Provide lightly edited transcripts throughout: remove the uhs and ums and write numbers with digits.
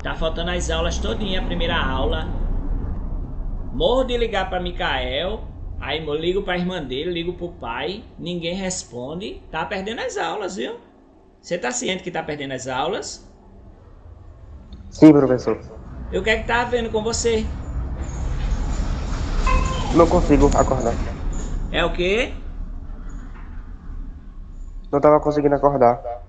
Tá faltando as aulas todinha, a primeira aula. Morro de ligar pra Micael. Aí eu ligo pra irmã dele, ligo pro pai. Ninguém responde. Tá perdendo as aulas, viu? Você tá ciente que tá perdendo as aulas? Sim, professor. E o que é que tá havendo com você? Não consigo acordar. É o quê? Não estava conseguindo acordar.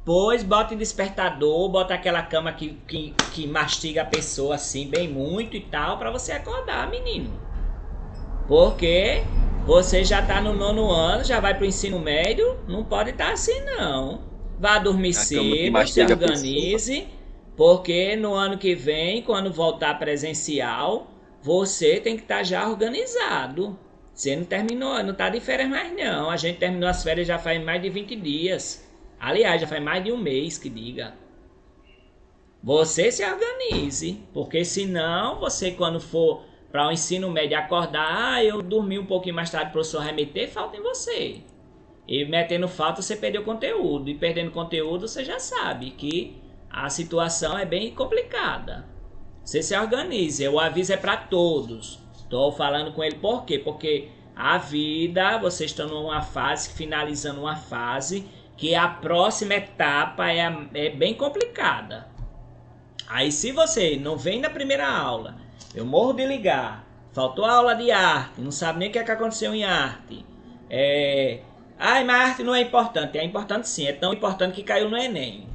Pois bota despertador, bota aquela cama que mastiga a pessoa assim, bem muito e tal, pra você acordar, menino. Porque você já tá no nono ano, já vai pro ensino médio, não pode estar assim não. Vá dormir A cama que cedo, se mastiga a pessoa. organize, porque no ano que vem, quando voltar presencial, você tem que estar já organizado. Você não terminou, não tá de férias mais não. A gente terminou as férias já faz mais de 20 dias. Aliás, já faz mais de um mês que diga. Você se organize, porque senão você quando for para o ensino médio acordar, eu dormi um pouquinho mais tarde, o professor vai meter falta em você. E metendo falta você perdeu conteúdo, e perdendo conteúdo você já sabe que a situação é bem complicada. Você se organize, o aviso é para todos. Estou falando com ele por quê? Porque a vida, vocês estão numa fase, finalizando uma fase, que a próxima etapa é bem complicada. Aí se você não vem na primeira aula, eu morro de ligar, faltou a aula de arte, não sabe nem o que é que aconteceu em arte. Ai, mas a arte não é importante. É importante sim, é tão importante que caiu no Enem.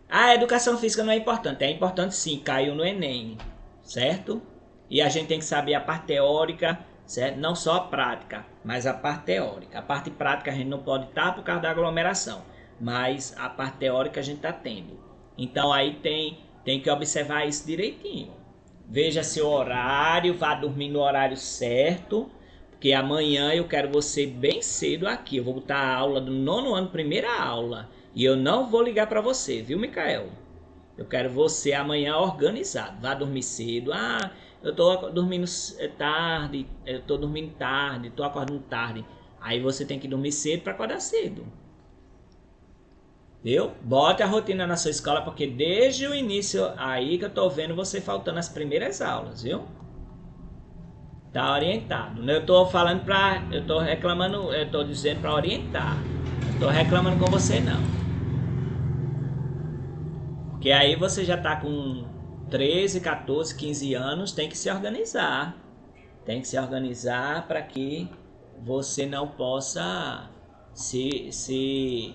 A educação física não é importante. É importante sim, caiu no Enem. Certo? E a gente tem que saber a parte teórica, certo? Não só a prática, mas a parte teórica. A parte prática a gente não pode estar por causa da aglomeração, mas a parte teórica a gente está tendo. Então aí tem que observar isso direitinho. Veja seu horário, vá dormir no horário certo, porque amanhã eu quero você bem cedo aqui. Eu vou botar a aula do nono ano, primeira aula. E eu não vou ligar para você, viu, Micael? Eu quero você amanhã organizado. Vá dormir cedo. Ah, eu tô dormindo tarde, eu tô dormindo tarde, tô acordando tarde. Aí você tem que dormir cedo para acordar cedo. Viu? Bote a rotina na sua escola, porque desde o início aí que eu tô vendo você faltando as primeiras aulas, viu? Tá orientado. Eu tô falando pra. Eu tô reclamando, eu tô dizendo pra orientar. Não tô reclamando com você não. Porque aí você já tá com 13, 14, 15 anos, tem que se organizar. Tem que se organizar para que você não possa se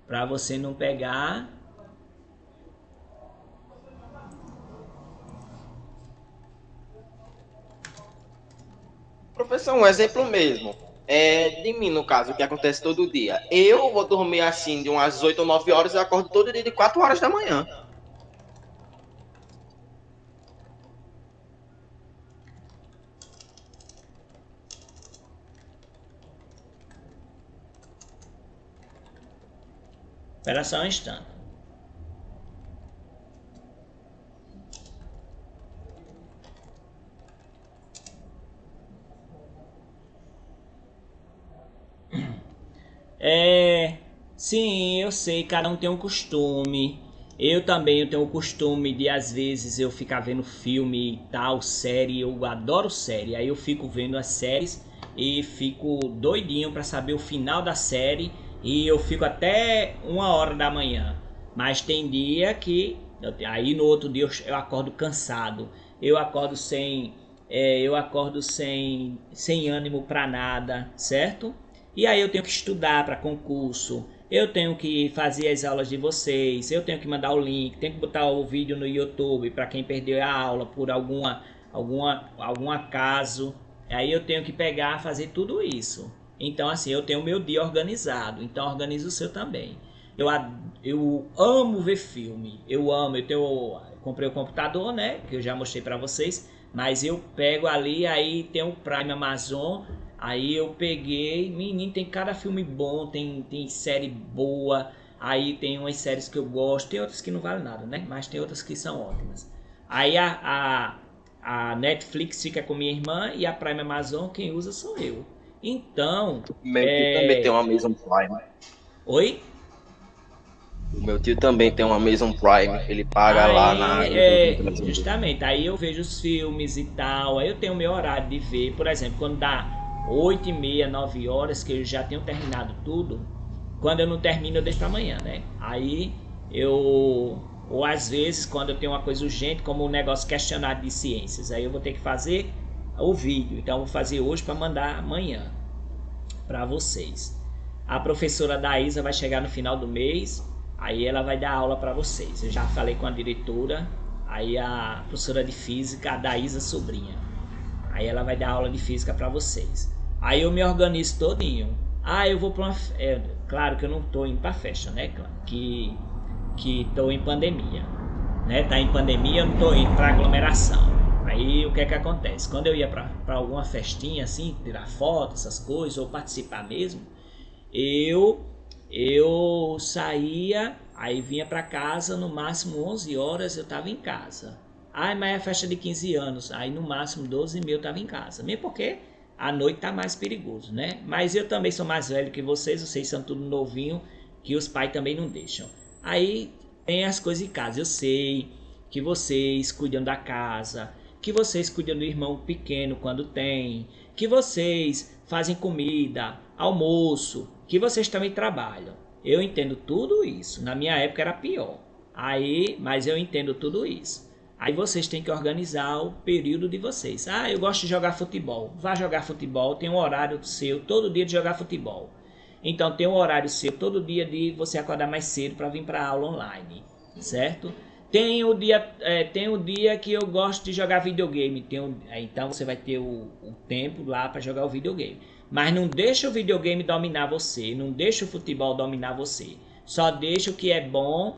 para você não pegar. Professor, um exemplo mesmo. De mim, no caso, o que acontece todo dia. Eu vou dormir assim de umas 8 ou 9 horas e acordo todo dia de 4 horas da manhã. Espera só um instante. Sim, eu sei, cada um tem um costume. Eu também tenho o costume de às vezes eu ficar vendo filme e tal, série, eu adoro série. Aí eu fico vendo as séries e fico doidinho para saber o final da série e eu fico até 1 hora da manhã. Mas tem dia que aí no outro dia eu acordo cansado, eu acordo sem ânimo para nada, certo? E aí eu tenho que estudar para concurso, eu tenho que fazer as aulas de vocês, eu tenho que mandar o link, tenho que botar o vídeo no YouTube para quem perdeu a aula por algum acaso. Aí eu tenho que pegar, fazer tudo isso. Então assim, eu tenho o meu dia organizado, então organize o seu também. Eu, eu amo ver filme, eu comprei o computador, né, que eu já mostrei para vocês, mas eu pego ali, aí tem o Prime Amazon. Aí eu peguei, menino, tem cada filme bom, tem série boa, aí tem umas séries que eu gosto, tem outras que não valem nada, né? Mas tem outras que são ótimas. Aí a Netflix fica com minha irmã e a Prime Amazon quem usa sou eu. Então, Eu também tenho uma Amazon Prime. oi? O meu tio também tem uma Amazon Prime, ele paga lá na Aí, Amazon tem televisão dele. justamente, aí eu vejo os filmes e tal, aí eu tenho o meu horário de ver, por exemplo, quando dá 8h30, 9 horas, que eu já tenho terminado tudo, quando eu não termino eu deixo pra amanhã, né? Aí eu, ou às vezes quando eu tenho uma coisa urgente, como um negócio questionário de ciências, aí eu vou ter que fazer o vídeo, então eu vou fazer hoje para mandar amanhã para vocês. A professora Daísa vai chegar no final do mês, aí ela vai dar aula para vocês. Eu já falei com a diretora, aí a professora de física, a Daísa Sobrinha. Aí ela vai dar aula de física para vocês. Aí eu me organizo todinho. Ah, eu vou para uma... claro que eu não tô indo para festa, né? Que tô em pandemia, né? Tá em pandemia, eu não tô indo para aglomeração. Aí o que é que acontece? Quando eu ia para alguma festinha assim, tirar foto, essas coisas, ou participar mesmo, eu saía, aí vinha para casa, no máximo 11 horas eu tava em casa. Ah, mas é festa de 15 anos, aí no máximo 12h30 eu tava em casa. Mesmo porque à noite tá mais perigoso, né? Mas eu também sou mais velho que vocês são tudo novinho, que os pais também não deixam. Aí tem as coisas em casa, eu sei que vocês cuidam da casa, que vocês cuidam do irmão pequeno quando tem, que vocês fazem comida, almoço, que vocês também trabalham. Eu entendo tudo isso. Na minha época era pior. Aí, mas eu entendo tudo isso. Aí vocês têm que organizar o período de vocês. Ah, eu gosto de jogar futebol. Vá jogar futebol, tem um horário seu todo dia de jogar futebol. Então tem um horário seu todo dia de você acordar mais cedo para vir para a aula online, certo? Tem o dia que eu gosto de jogar videogame. Então você vai ter o tempo lá para jogar o videogame. Mas não deixa o videogame dominar você. Não deixa o futebol dominar você. Só deixa o que é bom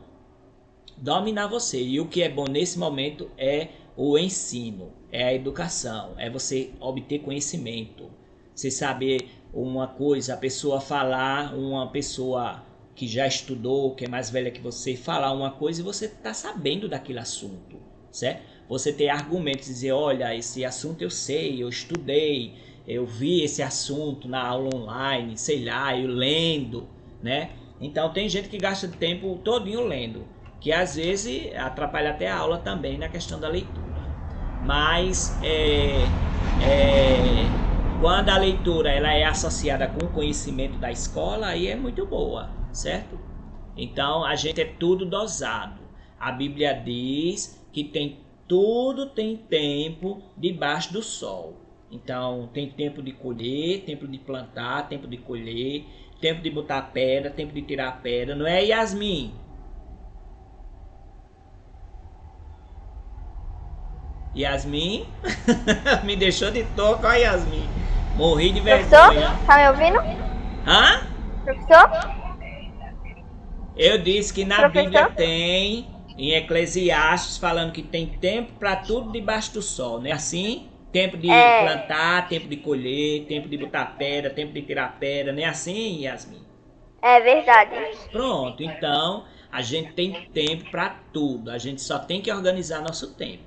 dominar você. E o que é bom nesse momento é o ensino. É a educação. É você obter conhecimento. Você saber uma coisa, a pessoa falar, uma pessoa que já estudou, que é mais velha que você, falar uma coisa e você está sabendo daquele assunto, certo? Você ter argumentos, dizer, olha, esse assunto eu sei, eu estudei, eu vi esse assunto na aula online, sei lá, eu lendo, né? Então tem gente que gasta tempo todinho lendo, que às vezes atrapalha até a aula também na questão da leitura. Mas quando a leitura ela é associada com o conhecimento da escola, aí é muito boa, certo? Então a gente é tudo dosado. A Bíblia diz que tudo tem tempo debaixo do sol. Então tem tempo de colher, tempo de plantar, tempo de colher, tempo de botar pedra, tempo de tirar pedra. Não é, Yasmin? Yasmin? Me deixou de toco, ó, Yasmin. Morri de vergonha. Professor, tá me ouvindo? Hã? Professor? Eu disse que na Professor? Bíblia tem, em Eclesiastes, falando que tem tempo para tudo debaixo do sol, não é assim? Tempo de plantar, tempo de colher, tempo de botar pedra, tempo de tirar pedra, não é assim, Yasmin? É verdade. Pronto, então a gente tem tempo para tudo, a gente só tem que organizar nosso tempo.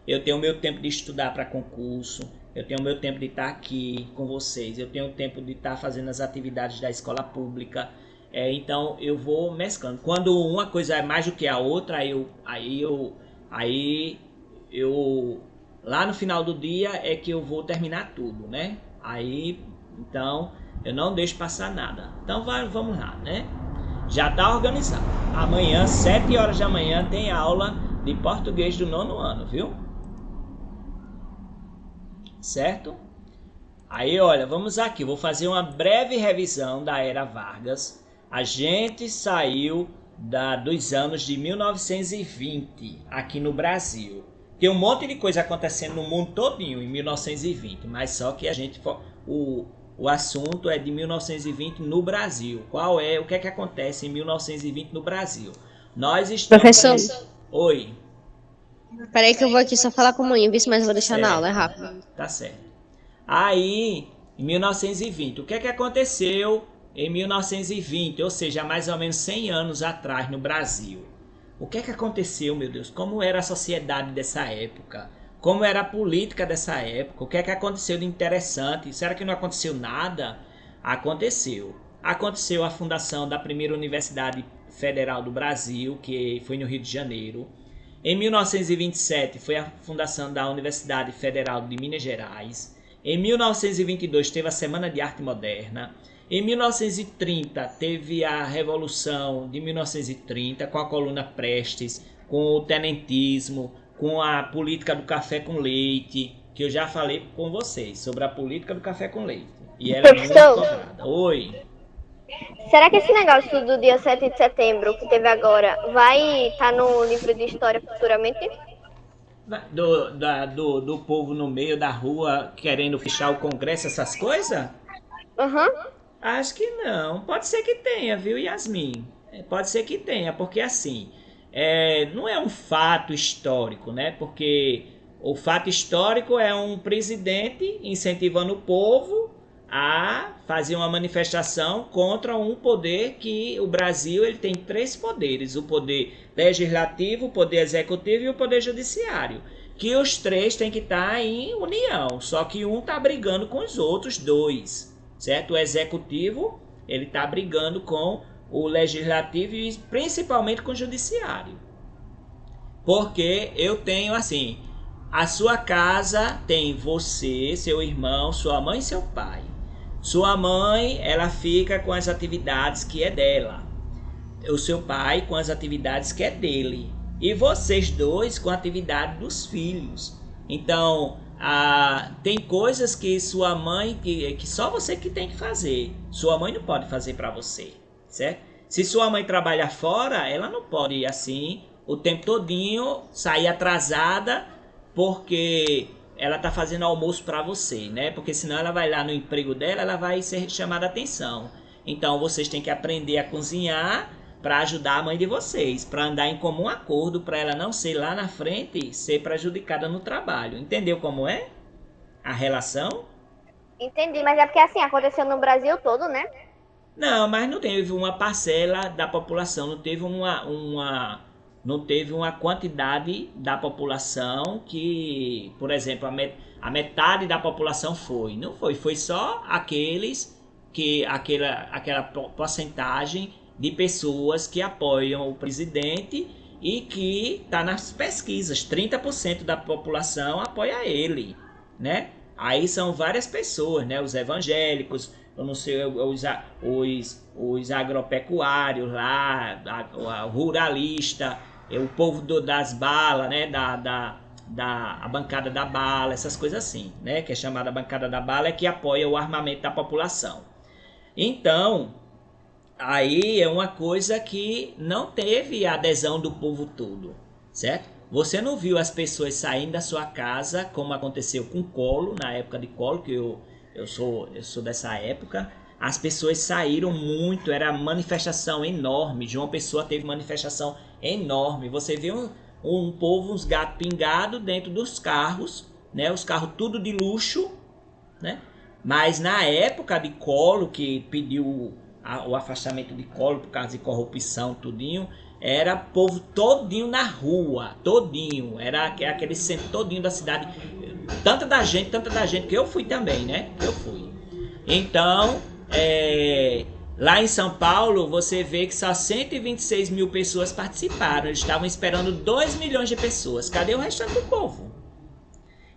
Eu tenho o meu tempo de estudar para concurso, eu tenho o meu tempo de estar aqui com vocês, eu tenho o tempo de estar fazendo as atividades da escola pública. Então eu vou mesclando. Quando uma coisa é mais do que a outra, aí eu lá no final do dia é que eu vou terminar tudo, né? Então eu não deixo passar nada. Então vamos lá, né? Já está organizado. Amanhã, 7 horas da manhã, tem aula de português do 9º ano, viu? Certo? Aí, olha, vamos aqui. Vou fazer uma breve revisão da Era Vargas. A gente saiu dos anos de 1920 aqui no Brasil. Tem um monte de coisa acontecendo no mundo todinho em 1920, mas só que o assunto é de 1920 no Brasil. O que é que acontece em 1920 no Brasil? Nós estamos... Professor? Oi. Peraí que eu vou aqui só falar com a mãe, mas eu vou deixar na aula, é rápido. Tá certo. Aí, em 1920, o que é que aconteceu em 1920, ou seja, mais ou menos 100 anos atrás no Brasil? O que é que aconteceu, meu Deus? Como era a sociedade dessa época? Como era a política dessa época? O que é que aconteceu de interessante? Será que não aconteceu nada? Aconteceu. aconteceu a fundação da primeira Universidade Federal do Brasil, que foi no Rio de Janeiro. Em 1927 foi a fundação da Universidade Federal de Minas Gerais. Em 1922 teve a Semana de Arte Moderna. Em 1930 teve a Revolução de 1930 com a Coluna Prestes, com o tenentismo, com a política do café com leite, que eu já falei com vocês sobre a política do café com leite. E ela é muito cobrada. Oi. Será que esse negócio do dia 7 de setembro que teve agora vai estar no livro de história futuramente? Do povo no meio da rua querendo fechar o Congresso, essas coisas? Aham. Acho que não. Pode ser que tenha, viu, Yasmin? Pode ser que tenha, porque assim, não é um fato histórico, né? Porque o fato histórico é um presidente incentivando o povo a fazer uma manifestação contra um poder que o Brasil ele tem 3 poderes: o poder legislativo, o poder executivo e o poder judiciário, que os 3 têm que estar em união, só que um está brigando com os outros 2, certo? O executivo ele está brigando com o legislativo e principalmente com o judiciário, porque eu tenho assim, a sua casa tem você, seu irmão, sua mãe e seu pai. Sua mãe, ela fica com as atividades que é dela. O seu pai com as atividades que é dele. E vocês 2 com a atividade dos filhos. Então, tem coisas que sua mãe, que só você que tem que fazer. Sua mãe não pode fazer para você, certo? Se sua mãe trabalha fora, ela não pode assim, o tempo todinho, sair atrasada, porque ela tá fazendo almoço para você, né? Porque senão ela vai lá no emprego dela, ela vai ser chamada a atenção. Então vocês têm que aprender a cozinhar para ajudar a mãe de vocês, para andar em comum acordo, para ela não ser lá na frente ser prejudicada no trabalho. Entendeu como é a relação? Entendi, mas é porque assim, aconteceu no Brasil todo, né? Não, mas não teve uma parcela da população, não teve não teve uma quantidade da população que, por exemplo, a metade da população foi. Não foi, foi só aqueles que aquela porcentagem de pessoas que apoiam o presidente e que está nas pesquisas. 30% da população apoia ele, né? Aí são várias pessoas, né? Os evangélicos, eu não sei, os agropecuários lá, a ruralista, o povo das balas, né? A bancada da bala, essas coisas assim, né? Que é chamada bancada da bala, é que apoia o armamento da população. Então, aí é uma coisa que não teve a adesão do povo todo, certo? Você não viu as pessoas saindo da sua casa, como aconteceu com Collor, na época de Collor, que eu sou dessa época. As pessoas saíram muito, era manifestação enorme. João Pessoa teve manifestação enorme. Você vê um povo, uns gatos pingados dentro dos carros, né? Os carros tudo de luxo, né? Mas na época de Collor, que pediu o afastamento de Collor por causa de corrupção, tudinho, era povo todinho na rua, todinho, era aquele centro todinho da cidade, tanta da gente, que eu fui também, né? Eu fui. Então, lá em São Paulo, você vê que só 126 mil pessoas participaram, eles estavam esperando 2 milhões de pessoas, cadê o restante do povo?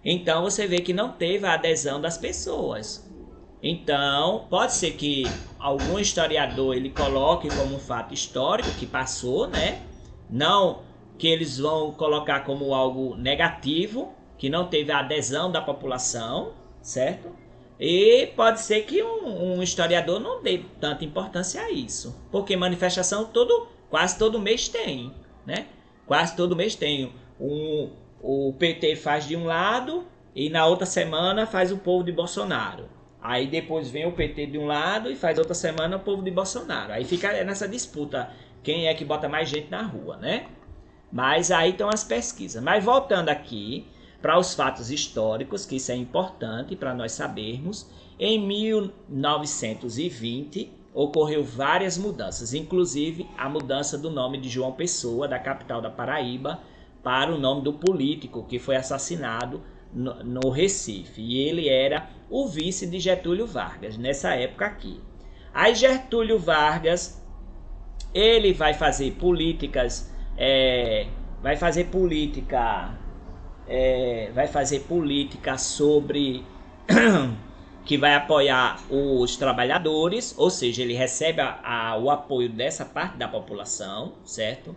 Então, você vê que não teve a adesão das pessoas. Então, pode ser que algum historiador ele coloque como um fato histórico que passou, né? Não que eles vão colocar como algo negativo, que não teve a adesão da população, certo? E pode ser que um historiador não dê tanta importância a isso, porque manifestação quase todo mês tem, né? Quase todo mês tem. O PT faz de um lado e na outra semana faz o povo de Bolsonaro. Aí depois vem o PT de um lado e faz outra semana o povo de Bolsonaro. Aí fica nessa disputa, quem é que bota mais gente na rua, né? Mas aí estão as pesquisas. Mas voltando aqui para os fatos históricos, que isso é importante para nós sabermos, em 1920 ocorreu várias mudanças, inclusive a mudança do nome de João Pessoa, da capital da Paraíba, para o nome do político que foi assassinado no Recife. E ele era o vice de Getúlio Vargas, nessa época aqui. Aí Getúlio Vargas, ele vai fazer políticas, vai fazer política sobre que vai apoiar os trabalhadores, ou seja, ele recebe o apoio dessa parte da população, certo?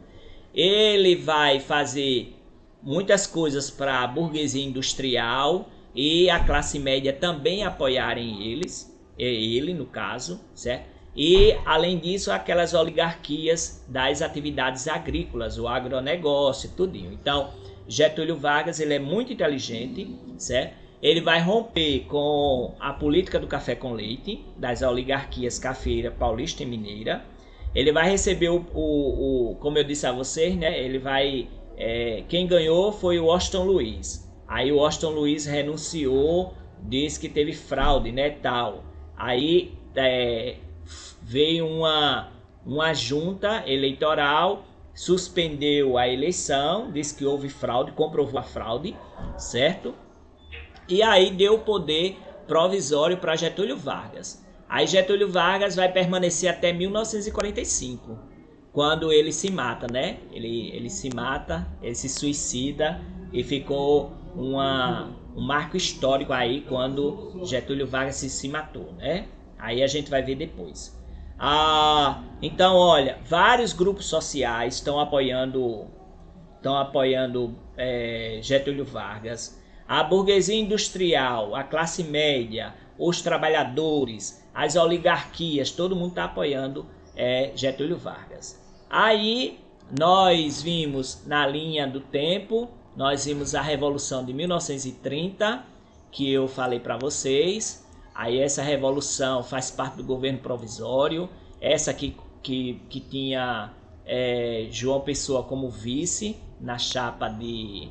Ele vai fazer muitas coisas para a burguesia industrial e a classe média também apoiarem ele no caso, certo? E além disso, aquelas oligarquias das atividades agrícolas, o agronegócio, tudinho. Então, Getúlio Vargas, ele é muito inteligente, certo? Ele vai romper com a política do café com leite, das oligarquias cafeira, paulista e mineira. Ele vai receber como eu disse a vocês, né? Ele vai, quem ganhou foi o Washington Luiz. Aí o Washington Luiz renunciou, disse que teve fraude, né, tal. Aí veio uma junta eleitoral, suspendeu a eleição, disse que houve fraude, comprovou a fraude, certo? E aí deu o poder provisório para Getúlio Vargas. Aí Getúlio Vargas vai permanecer até 1945, quando ele se mata, né? Ele se mata, ele se suicida e ficou um marco histórico aí quando Getúlio Vargas se matou, né? Aí a gente vai ver depois. Então, olha, vários grupos sociais estão apoiando Getúlio Vargas. A burguesia industrial, a classe média, os trabalhadores, as oligarquias, todo mundo está apoiando Getúlio Vargas. Aí nós vimos na linha do tempo, nós vimos a Revolução de 1930, que eu falei para vocês. Aí essa revolução faz parte do governo provisório, essa que tinha João Pessoa como vice na chapa de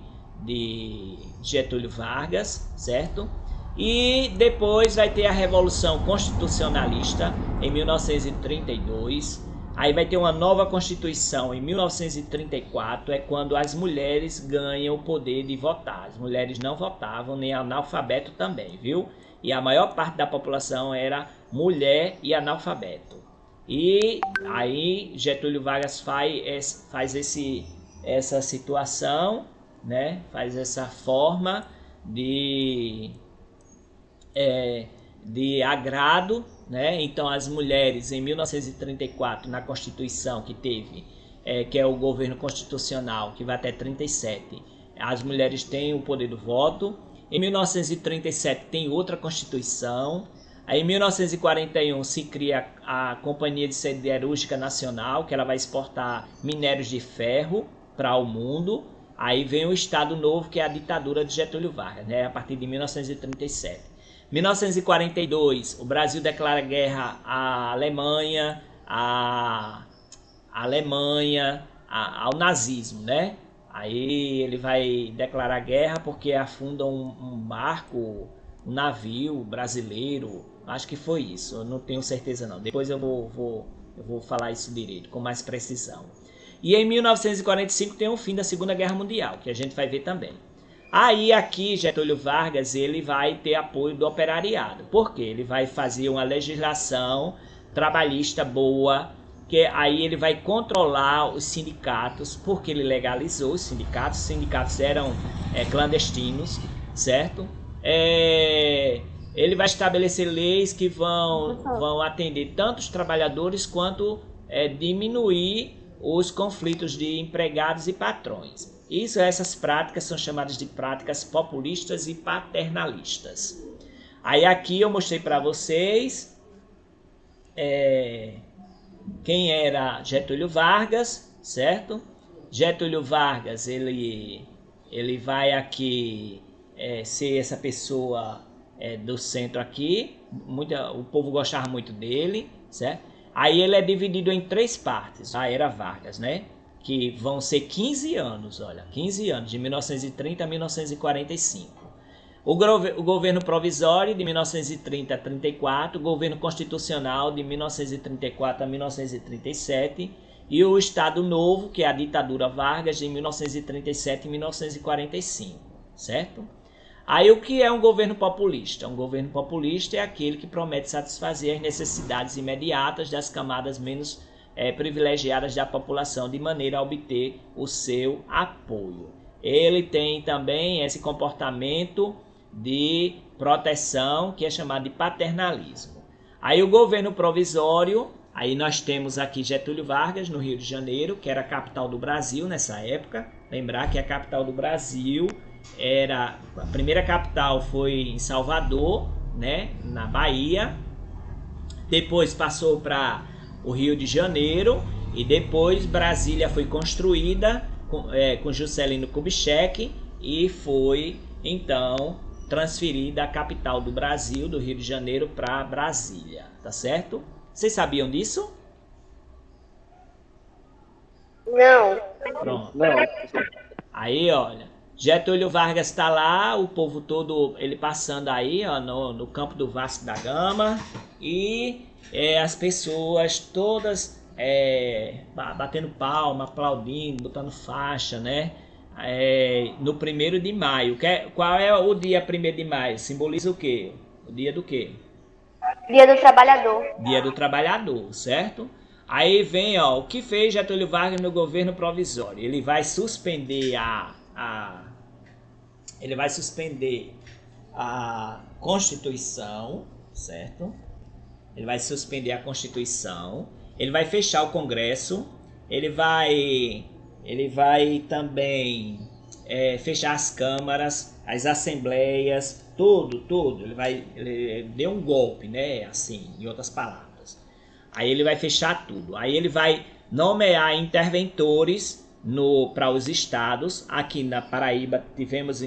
Getúlio Vargas, certo? E depois vai ter a Revolução Constitucionalista em 1932. Aí vai ter uma nova Constituição em 1934, é quando as mulheres ganham o poder de votar. As mulheres não votavam, nem analfabeto também, viu? E a maior parte da população era mulher e analfabeto. E aí Getúlio Vargas faz essa situação, né? Faz essa forma de agrado, né? Então as mulheres em 1934 na Constituição que teve, que é o governo constitucional que vai até 37, as mulheres têm o poder do voto. Em 1937 tem outra Constituição. Aí em 1941 se cria a Companhia de Siderúrgica Nacional, que ela vai exportar minérios de ferro para o mundo. Aí vem o Estado Novo, que é a ditadura de Getúlio Vargas, né? A partir de 1937. 1942, o Brasil declara guerra à Alemanha, ao nazismo, né? Aí ele vai declarar guerra porque afunda um barco, um navio brasileiro. Acho que foi isso, eu não tenho certeza não. Depois eu vou falar isso direito, com mais precisão. E em 1945 tem o fim da Segunda Guerra Mundial, que a gente vai ver também. Aí aqui Getúlio Vargas ele vai ter apoio do operariado. Por quê? Ele vai fazer uma legislação trabalhista boa, que aí ele vai controlar os sindicatos, porque ele legalizou os sindicatos eram certo? clandestinos, certo? Ele vai estabelecer leis que vão atender tanto os trabalhadores quanto diminuir os conflitos de empregados e patrões. Essas práticas são chamadas de práticas populistas e paternalistas. Aí aqui eu mostrei para vocês quem era Getúlio Vargas, certo? Getúlio Vargas, ele vai aqui ser essa pessoa do centro aqui, o povo gostava muito dele, certo? Aí ele é dividido em 3 partes, a Era Vargas, né? Que vão ser 15 anos, olha, 15 anos, de 1930 a 1945. O governo provisório de 1930 a 34, o governo constitucional de 1934 a 1937 e o Estado Novo, que é a ditadura Vargas, de 1937 e 1945, certo? Aí o que é um governo populista? Um governo populista é aquele que promete satisfazer as necessidades imediatas das camadas menos privilegiadas da população, de maneira a obter o seu apoio. Ele tem também esse comportamento de proteção, que é chamado de paternalismo. Aí o governo provisório, aí nós temos aqui Getúlio Vargas, no Rio de Janeiro, que era a capital do Brasil nessa época. Lembrar que a capital do Brasil a primeira capital foi em Salvador, né, na Bahia. Depois passou para o Rio de Janeiro e depois Brasília foi construída com Juscelino Kubitschek e foi então transferida a capital do Brasil, do Rio de Janeiro, para Brasília, tá certo? Vocês sabiam disso? Não. Pronto. Não. Aí, olha, Getúlio Vargas está lá, o povo todo, ele passando aí, ó, no campo do Vasco da Gama, e as pessoas todas batendo palma, aplaudindo, botando faixa, né? No 1º de maio. Qual é o dia 1º de maio? Simboliza o quê? O dia do quê? Dia do Trabalhador. Dia do Trabalhador, certo? Aí vem, ó, o que fez Getúlio Vargas no governo provisório? Ele vai suspender ele vai suspender a Constituição, certo? Ele vai suspender a Constituição, ele vai fechar o Congresso, ele vai também fechar as câmaras, as assembleias, tudo. Ele deu um golpe, né? Assim, em outras palavras. Aí ele vai fechar tudo. Aí ele vai nomear interventores para os estados. Aqui na Paraíba tivemos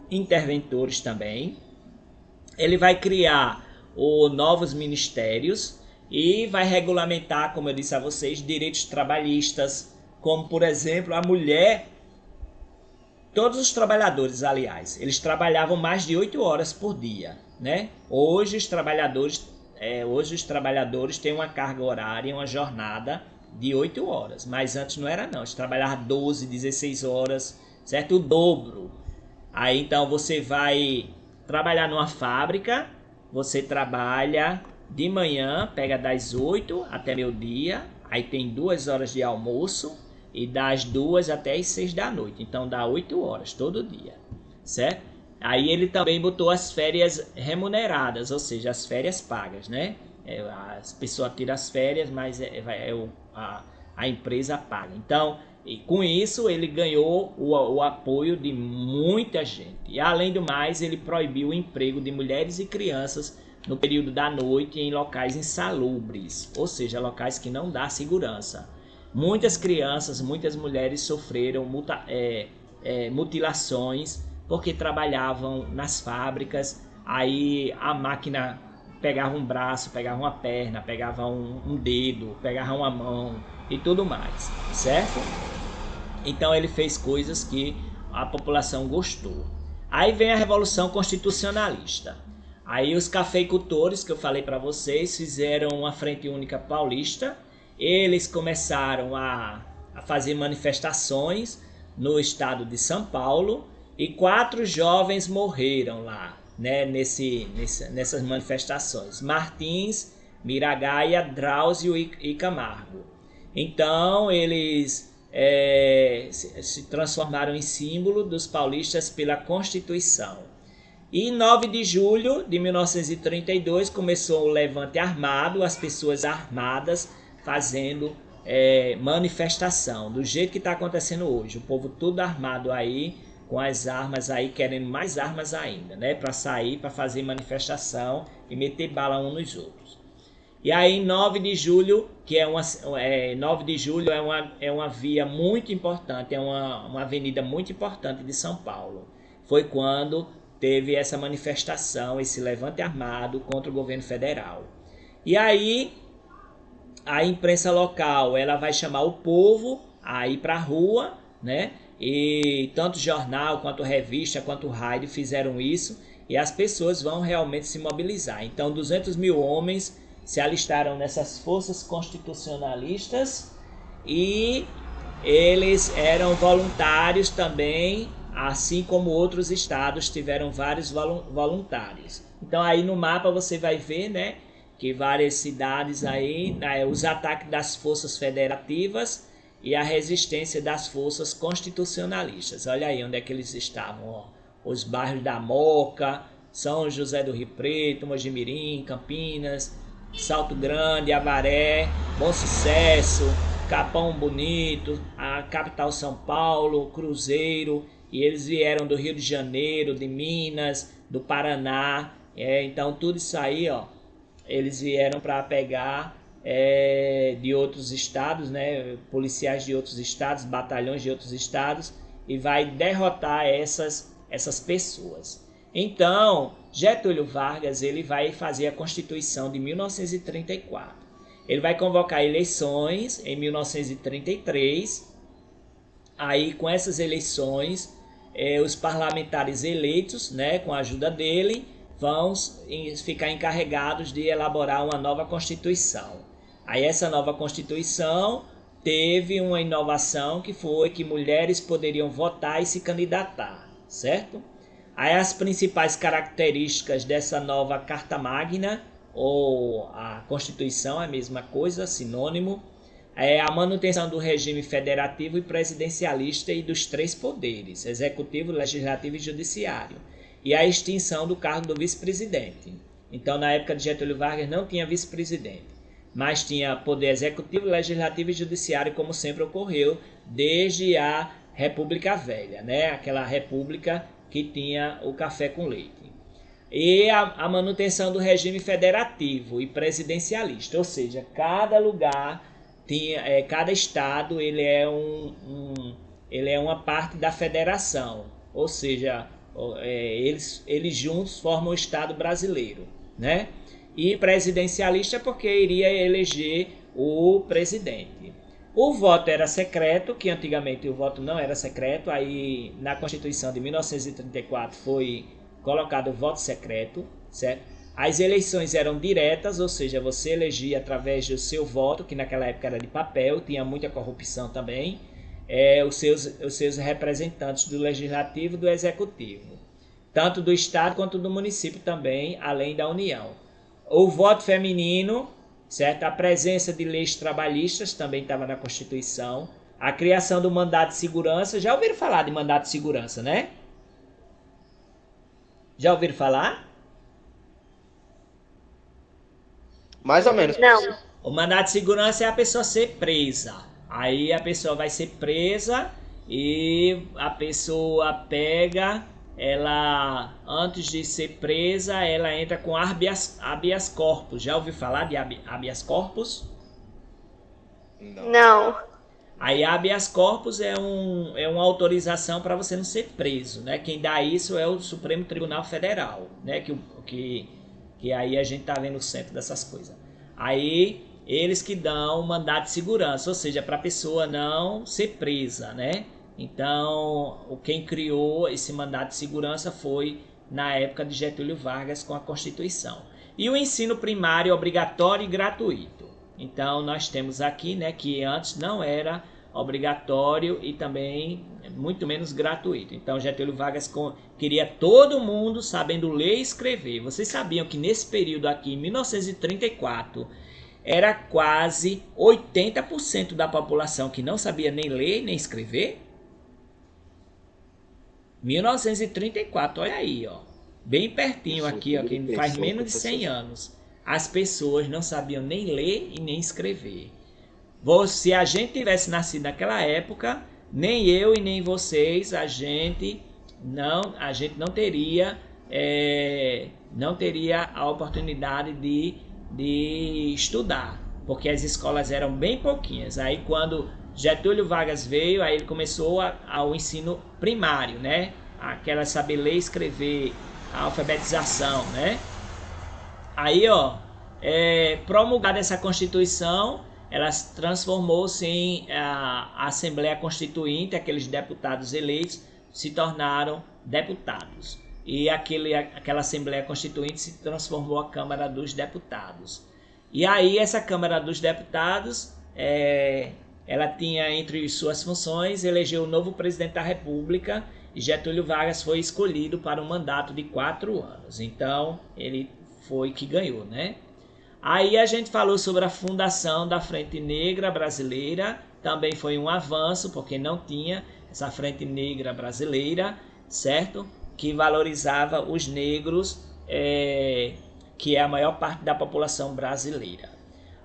interventores também. Ele vai criar novos ministérios e vai regulamentar, como eu disse a vocês, direitos trabalhistas, como por exemplo a mulher. Todos os trabalhadores, aliás, eles trabalhavam mais de 8 horas por dia, né? Hoje os trabalhadores têm uma carga horária, uma jornada de 8 horas, mas antes não era não, eles trabalhavam 12, 16 horas, certo? O dobro. Aí então você vai trabalhar numa fábrica, você trabalha de manhã, pega das 8 até meio-dia, aí tem 2 horas de almoço e das 2 até as 6 da noite, então dá 8 horas todo dia, certo? Aí ele também botou as férias remuneradas, ou seja, as férias pagas, né? As pessoas tiram as férias, mas a empresa paga. Então, e com isso ele ganhou o apoio de muita gente. E além do mais, ele proibiu o emprego de mulheres e crianças no período da noite em locais insalubres, ou seja, locais que não dá segurança. Muitas crianças, muitas mulheres sofreram mutilações porque trabalhavam nas fábricas. Aí a máquina pegava um braço, pegava uma perna, pegava um dedo, pegava uma mão e tudo mais, certo? Então ele fez coisas que a população gostou. Aí vem a Revolução Constitucionalista. Aí os cafeicultores, que eu falei para vocês, fizeram uma Frente Única Paulista. Eles começaram a fazer manifestações no estado de São Paulo e 4 jovens morreram lá, né, nessas manifestações: Martins, Miragaia, Drauzio e Camargo. Então eles se transformaram em símbolo dos paulistas pela Constituição. E em 9 de julho de 1932 começou o levante armado, as pessoas armadas fazendo manifestação, do jeito que está acontecendo hoje. O povo tudo armado aí, com as armas aí, querendo mais armas ainda, né? Para sair, para fazer manifestação e meter bala uns nos outros. E aí 9 de julho, que 9 de julho é uma via muito importante, é uma avenida muito importante de São Paulo. Foi quando teve essa manifestação, esse levante armado contra o governo federal. E aí a imprensa local, ela vai chamar o povo a ir para a rua, né? E tanto jornal, quanto revista, quanto rádio fizeram isso, e as pessoas vão realmente se mobilizar. Então 200 mil homens se alistaram nessas forças constitucionalistas e eles eram voluntários também assim como outros estados tiveram vários voluntários. Então aí no mapa você vai ver, né, que várias cidades aí, né, os ataques das forças federativas e a resistência das forças constitucionalistas. Olha aí onde é que eles estavam, ó. Os bairros da Moca, São José do Rio Preto, Mojimirim, Campinas, Salto Grande, Avaré, Bom Sucesso, Capão Bonito, a capital São Paulo, Cruzeiro, e eles vieram do Rio de Janeiro, de Minas, do Paraná, então tudo isso aí, ó, eles vieram para pegar de outros estados, né, policiais de outros estados, batalhões de outros estados, e vai derrotar essas pessoas. Então, Getúlio Vargas ele vai fazer a Constituição de 1934. Ele vai convocar eleições em 1933. Aí, com essas eleições, os parlamentares eleitos, né, com a ajuda dele, vão ficar encarregados de elaborar uma nova Constituição. Aí, essa nova Constituição teve uma inovação que foi que mulheres poderiam votar e se candidatar, certo? Aí as principais características dessa nova Carta Magna, ou a Constituição, é a mesma coisa, sinônimo, é a manutenção do regime federativo e presidencialista e dos três poderes, executivo, legislativo e judiciário, e a extinção do cargo do vice-presidente. Então, na época de Getúlio Vargas, não tinha vice-presidente, mas tinha poder executivo, legislativo e judiciário, como sempre ocorreu desde a República Velha, né? Aquela república que tinha o café com leite. E a manutenção do regime federativo e presidencialista, ou seja, cada lugar tinha, cada estado ele é uma parte da federação, ou seja, eles juntos formam o Estado brasileiro, né? E presidencialista porque iria eleger o presidente. O voto era secreto, que antigamente o voto não era secreto, aí na Constituição de 1934 foi colocado o voto secreto, certo? As eleições eram diretas, ou seja, você elegia através do seu voto, que naquela época era de papel, tinha muita corrupção também, os seus representantes do Legislativo e do Executivo, tanto do Estado quanto do município também, além da União. O voto feminino, certo? A presença de leis trabalhistas também estava na Constituição. A criação do mandato de segurança. Já ouviram falar de mandato de segurança, né? Já ouviram falar? Mais ou menos. Não. O mandato de segurança é a pessoa ser presa. Aí a pessoa vai ser presa e a pessoa pega, ela, antes de ser presa, ela entra com habeas corpus. Já ouviu falar de habeas corpus? Não. Aí habeas corpus é uma autorização para você não ser preso, né? Quem dá isso é o Supremo Tribunal Federal, né? Que aí a gente tá vendo o centro dessas coisas. Aí eles que dão mandato de segurança, ou seja, para a pessoa não ser presa, né? Então, quem criou esse mandato de segurança foi na época de Getúlio Vargas com a Constituição. E o ensino primário obrigatório e gratuito. Então, nós temos aqui, né, que antes não era obrigatório e também muito menos gratuito. Então, Getúlio Vargas queria todo mundo sabendo ler e escrever. Vocês sabiam que nesse período aqui, em 1934, era quase 80% da população que não sabia nem ler nem escrever? 1934, olha aí, ó, bem pertinho aqui, ó, que faz menos de 100 anos. As pessoas não sabiam nem ler e nem escrever. Se a gente tivesse nascido naquela época, nem eu e nem vocês, a gente não teria a oportunidade de estudar, porque as escolas eram bem pouquinhas. Aí quando Getúlio Vargas veio, aí ele começou o ensino primário, né? Aquela saber ler e escrever, a alfabetização, né? Aí, ó, promulgada essa Constituição, ela transformou-se em a Assembleia Constituinte, aqueles deputados eleitos se tornaram deputados. E aquela Assembleia Constituinte se transformou a Câmara dos Deputados. E aí essa Câmara dos Deputados, ela tinha entre suas funções eleger o novo presidente da República e Getúlio Vargas foi escolhido para um mandato de 4 anos. Então, ele foi que ganhou, né? Aí a gente falou sobre a fundação da Frente Negra Brasileira, também foi um avanço, porque não tinha essa Frente Negra Brasileira, certo? Que valorizava os negros, que é a maior parte da população brasileira.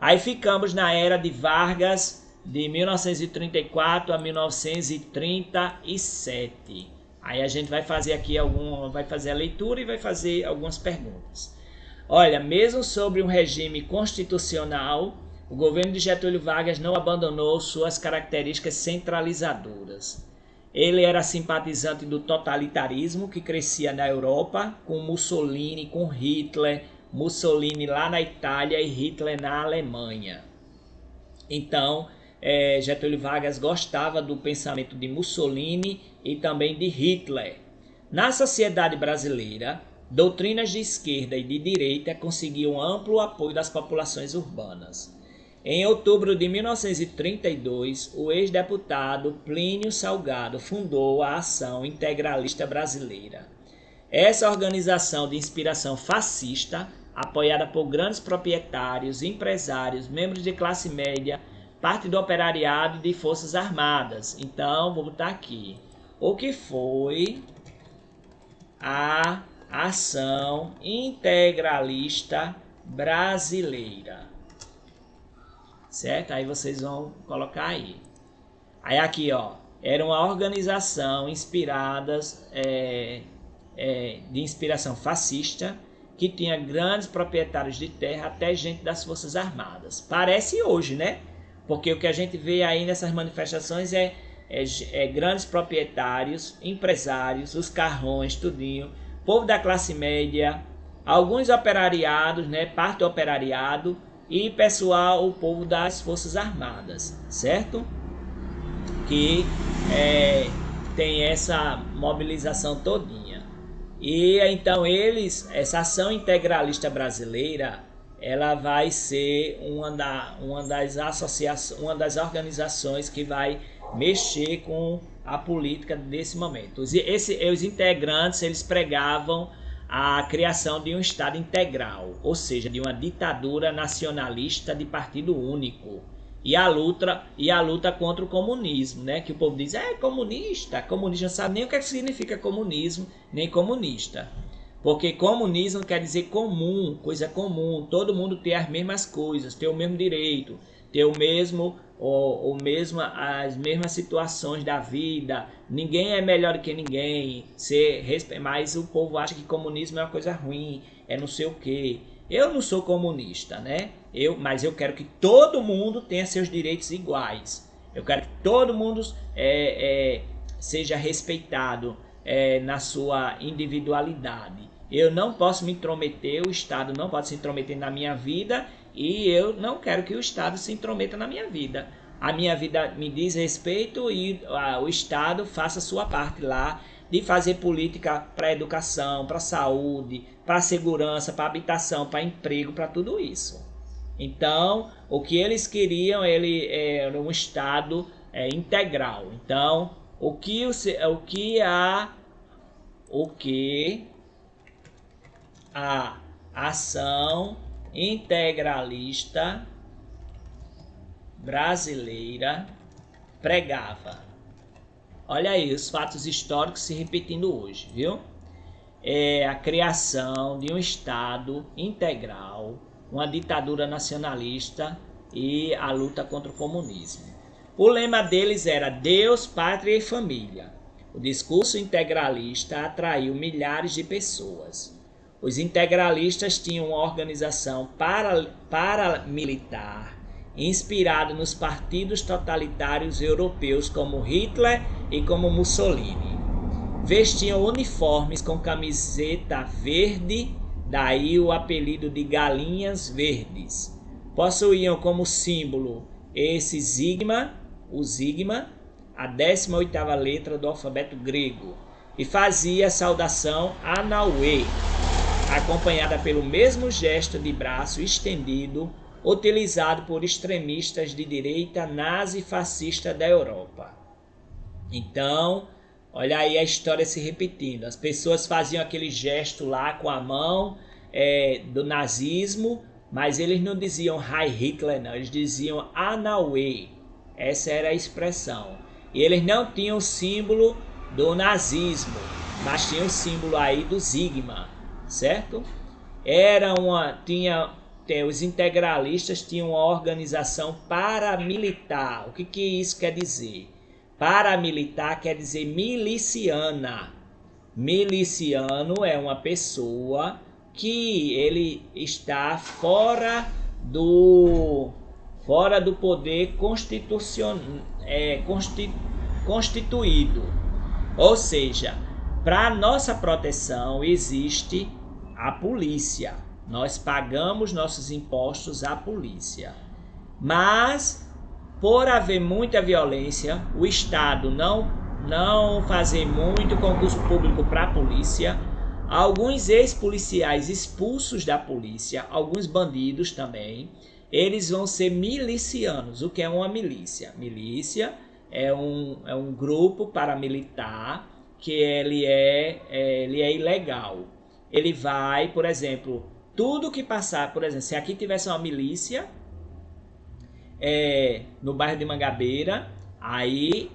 Aí ficamos na era de Vargas, de 1934 a 1937. Aí a gente vai fazer aqui vai fazer a leitura e vai fazer algumas perguntas. Olha, mesmo sobre um regime constitucional, o governo de Getúlio Vargas não abandonou suas características centralizadoras. Ele era simpatizante do totalitarismo que crescia na Europa, com Mussolini, com Hitler, Mussolini lá na Itália e Hitler na Alemanha. Então, Getúlio Vargas gostava do pensamento de Mussolini e também de Hitler. Na sociedade brasileira, doutrinas de esquerda e de direita conseguiam amplo apoio das populações urbanas. Em outubro de 1932, o ex-deputado Plínio Salgado fundou a Ação Integralista Brasileira. Essa organização de inspiração fascista, apoiada por grandes proprietários, empresários, membros de classe média, parte do operariado e de forças armadas. Então, vou botar aqui. O que foi a Ação Integralista Brasileira? Certo? Aí vocês vão colocar aí. Aí aqui, ó, era uma organização de inspiração fascista, que tinha grandes proprietários de terra, até gente das Forças Armadas. Parece hoje, né? Porque o que a gente vê aí nessas manifestações é grandes proprietários, empresários, os carrões, tudinho, povo da classe média, alguns operariados, né? Parte do operariado, e pessoal, o povo das Forças Armadas, certo? Que tem essa mobilização todinha. E então essa Ação Integralista Brasileira, ela vai ser uma das organizações que vai mexer com a política desse momento. Os integrantes, eles pregavam a criação de um Estado integral, ou seja, de uma ditadura nacionalista de partido único, e a luta contra o comunismo, né? Que o povo diz, comunista não sabe nem o que significa comunismo, nem comunista, porque comunismo quer dizer comum, coisa comum, todo mundo ter as mesmas coisas, ter o mesmo direito, ter as mesmas situações da vida, ninguém é melhor que ninguém, mas o povo acha que comunismo é uma coisa ruim, é não sei o que. Eu não sou comunista, né? Mas eu quero que todo mundo tenha seus direitos iguais. Eu quero que todo mundo seja respeitado na sua individualidade. Eu não posso me intrometer, o Estado não pode se intrometer na minha vida, e eu não quero que o Estado se intrometa na minha vida. A minha vida me diz respeito e o Estado faça a sua parte lá de fazer política para educação, para saúde, para segurança, para habitação, para emprego, para tudo isso. Então, o que eles queriam era um Estado integral. Então, o que a Ação Integralista Brasileira pregava? Olha aí os fatos históricos se repetindo hoje, viu? A criação de um Estado integral, uma ditadura nacionalista e a luta contra o comunismo. O lema deles era Deus, Pátria e Família. O discurso integralista atraiu milhares de pessoas. Os integralistas tinham uma organização paramilitar inspirada nos partidos totalitários europeus como Hitler e como Mussolini. Vestiam uniformes com camiseta verde, daí o apelido de Galinhas Verdes. Possuíam como símbolo esse sigma, o sigma, a 18ª letra do alfabeto grego, e fazia a saudação Anauê, acompanhada pelo mesmo gesto de braço estendido utilizado por extremistas de direita nazi-fascista da Europa. Então, Olha aí a história se repetindo. As pessoas faziam aquele gesto lá com a mão do nazismo, mas eles não diziam Heil Hitler, não. Eles diziam Anaue. Essa era a expressão. E eles não tinham o símbolo do nazismo, mas tinham o símbolo aí do Sigma, certo? Os integralistas tinham uma organização paramilitar. O que isso quer dizer? Paramilitar quer dizer miliciana. Miliciano é uma pessoa que ele está fora do poder constituído. Ou seja, para nossa proteção existe a polícia. Nós pagamos nossos impostos à polícia. Mas por haver muita violência, o Estado não fazer muito concurso público para a polícia, alguns ex-policiais expulsos da polícia, alguns bandidos também, eles vão ser milicianos. O que é uma milícia? Milícia é um grupo paramilitar que ele é ilegal. Ele vai, por exemplo, tudo que passar, por exemplo, se aqui tivesse uma milícia no bairro de Mangabeira, aí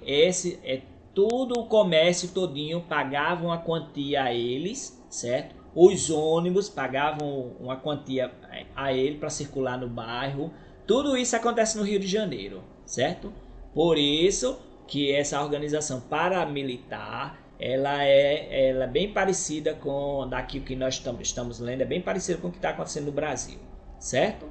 tudo o comércio todinho pagava uma quantia a eles, certo? Os ônibus pagavam uma quantia a ele para circular no bairro. Tudo isso acontece no Rio de Janeiro, certo? Por isso que essa organização paramilitar, ela é bem parecida com daqui que nós estamos lendo, é bem parecida com o que está acontecendo no Brasil, certo?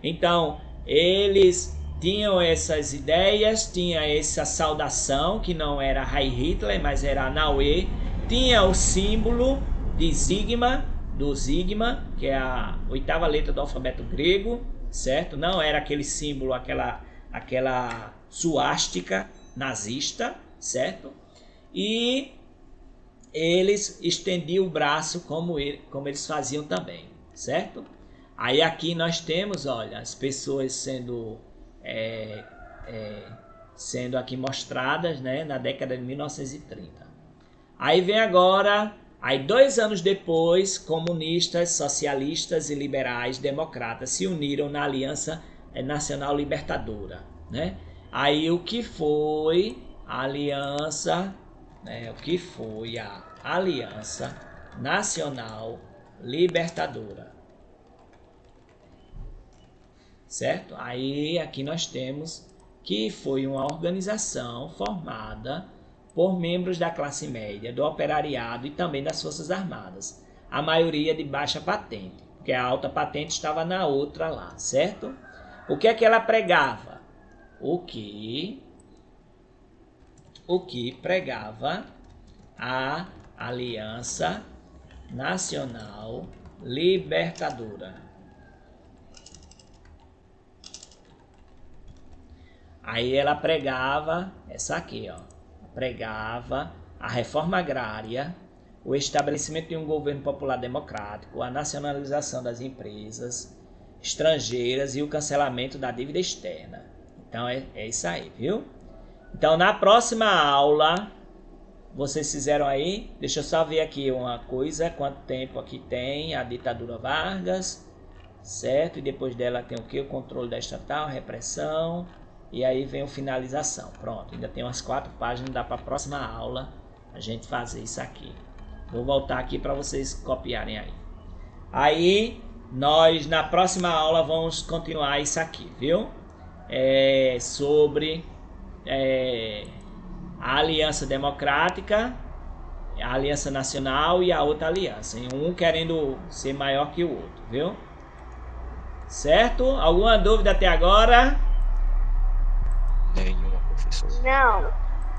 Então, eles tinham essas ideias, tinha essa saudação, que não era Heil Hitler, mas era Anaue, tinha o símbolo de Sigma, do Sigma, que é a 8ª letra do alfabeto grego, certo? Não era aquele símbolo, aquela suástica nazista, certo? E eles estendiam o braço como eles faziam também, certo? Aí aqui nós temos, olha, as pessoas sendo aqui mostradas, né, na década de 1930. Aí vem agora, 2 anos depois, comunistas, socialistas e liberais democratas se uniram na Aliança Nacional Libertadora, né? Aí o que foi a Aliança, né, a Aliança Nacional Libertadora, certo? Aí aqui nós temos que foi uma organização formada por membros da classe média, do operariado e também das Forças Armadas. A maioria de baixa patente, porque a alta patente estava na outra lá, certo? O que é que ela pregava? O que pregava a Aliança Nacional Libertadora. Aí ela pregava essa aqui, ó. Pregava a reforma agrária, o estabelecimento de um governo popular democrático, a nacionalização das empresas estrangeiras e o cancelamento da dívida externa. Então é isso aí, viu? Então na próxima aula, vocês fizeram aí, deixa eu só ver aqui uma coisa, quanto tempo aqui tem a ditadura Vargas, certo? E depois dela tem o que? O controle da estatal, repressão, e aí vem o finalização. Pronto, ainda tem umas 4 páginas, dá para a próxima aula a gente fazer isso aqui. Vou voltar aqui para vocês copiarem aí. Aí nós na próxima aula vamos continuar isso aqui, viu? Sobre a Aliança Democrática, a Aliança Nacional e a outra aliança. Um querendo ser maior que o outro, viu? Certo? Alguma dúvida até agora? Nenhuma, professor. Não.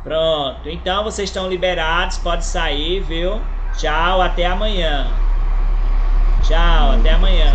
Pronto, então vocês estão liberados, pode sair, viu? Tchau, até amanhã. Tchau, até amanhã.